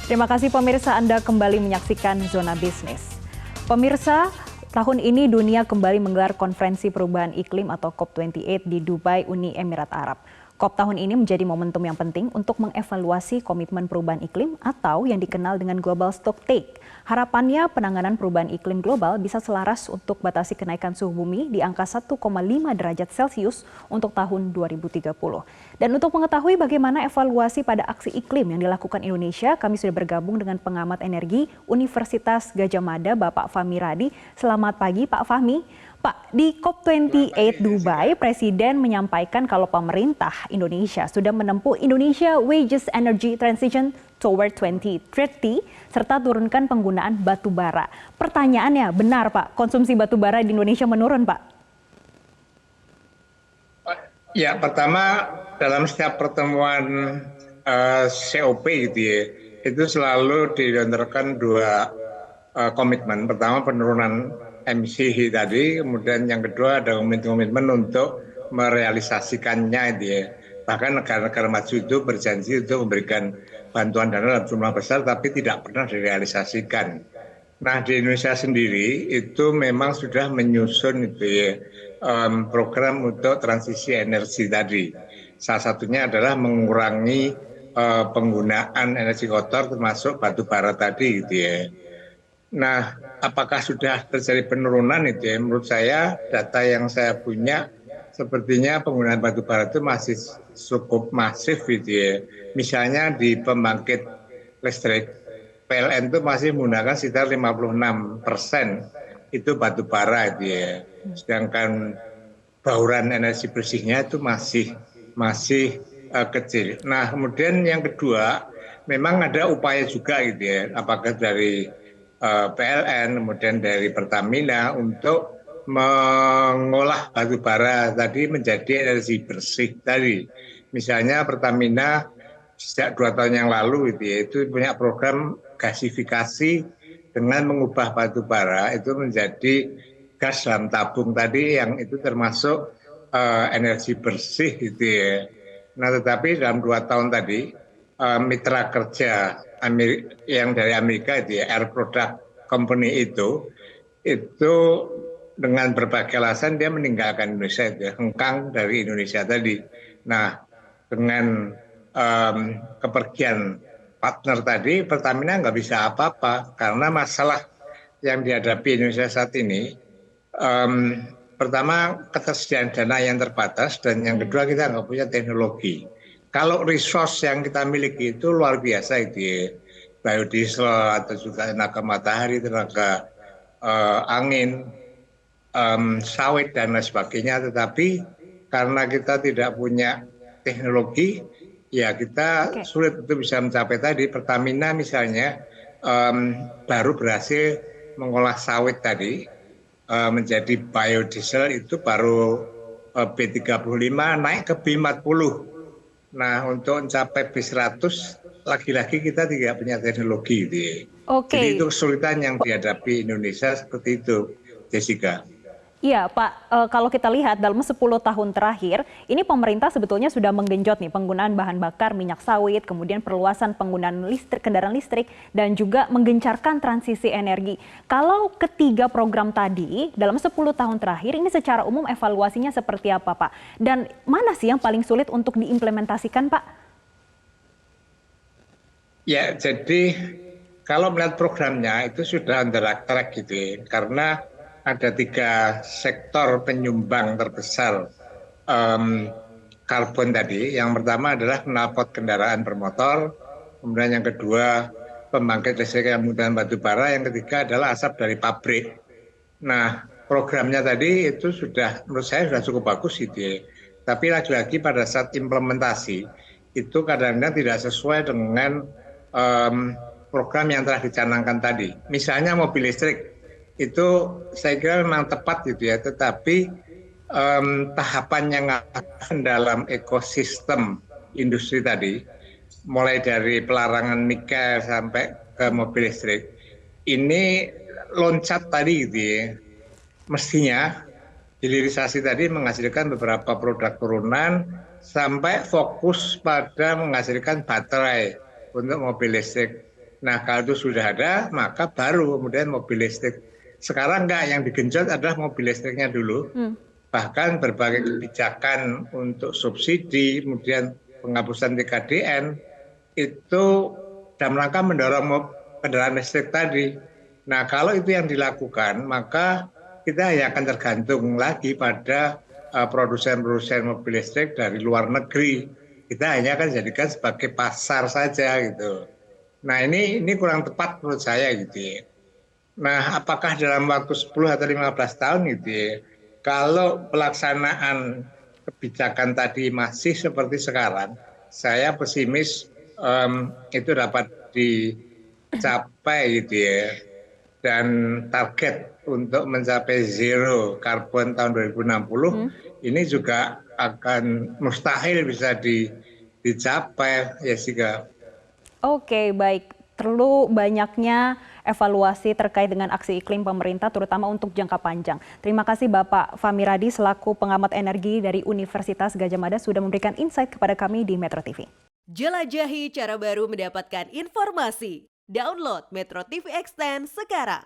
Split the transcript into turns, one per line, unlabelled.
Terima kasih pemirsa, Anda kembali menyaksikan Zona Bisnis. Pemirsa, tahun ini dunia kembali menggelar konferensi perubahan iklim atau COP28 di Dubai, Uni Emirat Arab. COP tahun ini menjadi momentum yang penting untuk mengevaluasi komitmen perubahan iklim atau yang dikenal dengan Global Stocktake. Harapannya penanganan perubahan iklim global bisa selaras untuk batasi kenaikan suhu bumi di angka 1,5 derajat Celcius untuk tahun 2030. Dan untuk mengetahui bagaimana evaluasi pada aksi iklim yang dilakukan Indonesia, kami sudah bergabung dengan pengamat energi Universitas Gadjah Mada, Bapak Fahmi Radi. Selamat pagi Pak Fahmi. Pak, di COP28 Dubai, Presiden menyampaikan kalau pemerintah Indonesia sudah menempuh Indonesia Wages Energy Transition Toward 2030 serta turunkan penggunaan batu bara. Pertanyaannya, benar Pak, konsumsi batu bara di Indonesia menurun Pak?
Ya, pertama dalam setiap pertemuan COP gitu ya, itu selalu dilontarkan dua komitmen. Pertama penurunan emisi tadi, kemudian yang kedua ada komitmen untuk merealisasikannya itu ya. Bahkan negara-negara maju itu berjanji untuk memberikan bantuan dana dalam jumlah besar tapi tidak pernah direalisasikan. Nah, di Indonesia sendiri itu memang sudah menyusun itu ya, program untuk transisi energi tadi. Salah satunya adalah mengurangi penggunaan energi kotor termasuk batu bara tadi gitu ya. Nah, apakah sudah terjadi penurunan itu ya? Menurut saya data yang saya punya sepertinya penggunaan batu bara itu masih cukup masif gitu ya. Misalnya di pembangkit listrik, PLN itu masih menggunakan sekitar 56% itu batu bara itu ya. Sedangkan bauran energi bersihnya itu masih kecil. Nah, kemudian yang kedua, memang ada upaya juga gitu ya. Apakah dari PLN, kemudian dari Pertamina untuk mengolah batu bara tadi menjadi energi bersih tadi. Misalnya Pertamina sejak 2 tahun yang lalu itu punya program gasifikasi dengan mengubah batu bara itu menjadi gas dalam tabung tadi yang itu termasuk energi bersih gitu ya. Nah, tetapi dalam 2 tahun tadi mitra kerja yang dari Amerika itu ya, Air Product Company itu dengan berbagai alasan dia meninggalkan Indonesia itu ya, hengkang dari Indonesia tadi. Nah, dengan kepergian partner tadi, Pertamina nggak bisa apa-apa karena masalah yang dihadapi Indonesia saat ini, pertama ketersediaan dana yang terbatas dan yang kedua kita nggak punya teknologi. Kalau resource yang kita miliki itu luar biasa itu ya, biodiesel atau juga tenaga matahari, tenaga angin, sawit dan lain sebagainya, tetapi karena kita tidak punya teknologi, ya kita sulit untuk bisa mencapai tadi. Pertamina misalnya baru berhasil mengolah sawit tadi menjadi biodiesel itu baru B35 naik ke B40. Nah, untuk mencapai B100 lagi-lagi kita tidak punya teknologi gitu ya. Jadi itu kesulitan yang dihadapi Indonesia seperti itu, Jessica.
Iya Pak, kalau kita lihat dalam 10 tahun terakhir, ini pemerintah sebetulnya sudah menggenjot nih penggunaan bahan bakar minyak sawit, kemudian perluasan penggunaan listrik, kendaraan listrik, dan juga menggencarkan transisi energi. Kalau ketiga program tadi dalam 10 tahun terakhir, ini secara umum evaluasinya seperti apa Pak? Dan mana sih yang paling sulit untuk diimplementasikan Pak?
Ya, jadi kalau melihat programnya itu sudah on the right track gitu ya, karena ada 3 sektor penyumbang terbesar karbon tadi. Yang pertama adalah knalpot kendaraan bermotor, kemudian yang kedua pembangkit listrik yang menggunakan batu bara, yang ketiga adalah asap dari pabrik. Nah, programnya tadi itu sudah menurut saya sudah cukup bagus gitu ya. Tapi lagi-lagi pada saat implementasi itu kadang-kadang tidak sesuai dengan program yang telah dicanangkan tadi. Misalnya mobil listrik itu saya kira memang tepat gitu ya, tetapi tahapan yang akan dalam ekosistem industri tadi, mulai dari pelarangan nikel sampai ke mobil listrik, ini loncat tadi gitu ya. Mestinya hilirisasi tadi menghasilkan beberapa produk turunan sampai fokus pada menghasilkan baterai untuk mobil listrik. Nah, kalau itu sudah ada, maka baru kemudian mobil listrik. Sekarang enggak, yang digenjot adalah mobil listriknya dulu. Bahkan berbagai kebijakan untuk subsidi, kemudian penghapusan TKDN, itu dalam rangka mendorong kendaraan listrik tadi. Nah, kalau itu yang dilakukan, maka kita hanya akan tergantung lagi pada produsen-produsen mobil listrik dari luar negeri. Kita hanya akan jadikan sebagai pasar saja gitu. Nah, ini kurang tepat menurut saya gitu ya. Nah, apakah dalam waktu 10 atau 15 tahun gitu ya, kalau pelaksanaan kebijakan tadi masih seperti sekarang, saya pesimis itu dapat dicapai gitu ya. Dan target untuk mencapai zero karbon tahun 2060 ini juga akan mustahil bisa dicapai, Jessica.
Oke, baik. Perlu banyaknya evaluasi terkait dengan aksi iklim pemerintah, terutama untuk jangka panjang. Terima kasih Bapak Fahmi Radi selaku pengamat energi dari Universitas Gadjah Mada sudah memberikan insight kepada kami di Metro TV.
Jelajahi cara baru mendapatkan informasi. Download Metro TV Extend sekarang.